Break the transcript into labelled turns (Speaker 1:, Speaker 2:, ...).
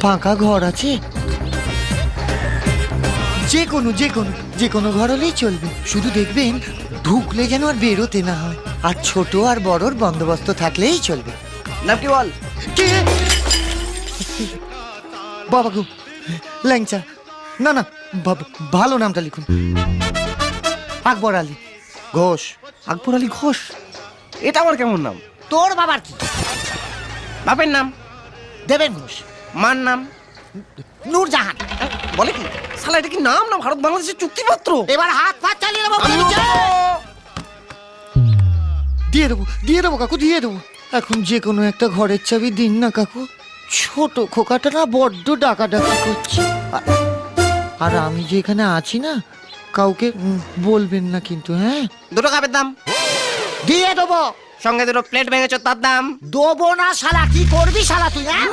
Speaker 1: ফাঁকা ঘর আছে? যে কোনো ঘর হলেই চলবে, শুধু দেখবেন ঢুকলে যেন আর বেরোতে না হয়, আর ছোট আর বড়র বন্দোবস্ত থাকলেই চলবে।
Speaker 2: নাম কি বল?
Speaker 1: কে? বাবা গো, ল্যাংচা। না না, ভালো নামটা লিখুন। আকবর আলী ঘোষ।
Speaker 2: আকবর আলী ঘোষ? এটা আমার কেমন নাম?
Speaker 1: তোর বাবার কি?
Speaker 2: বাপের নাম
Speaker 1: দেবেন ঘোষ।
Speaker 2: মার নাম
Speaker 1: নূরজাহান।
Speaker 2: বলে কি? শালা এটা কি নাম না ভারত বাংলাদেশের চুক্তিপত্র?
Speaker 1: এবার হাত পা চালিয়ে দেবো। দিয়ে দেবো কাকু, দিয়ে দেবো। এখন যে কোনো একটা ঘরের চাবি দিন না কাকু। ছোট খোকাটা না বড্ড ডাকাডাকি করছে। আর আমি যে এখানে আছি না, কাউকে বলবেন না কিন্তু, হ্যাঁ?
Speaker 2: দুটো কাপের দাম
Speaker 1: দিয়ে দেবো।
Speaker 2: সঙ্গে দুটো প্লেট ভেঙেছ তার দাম।
Speaker 1: দেবো না শালা, কি করবি শালা তুই, হ্যাঁ?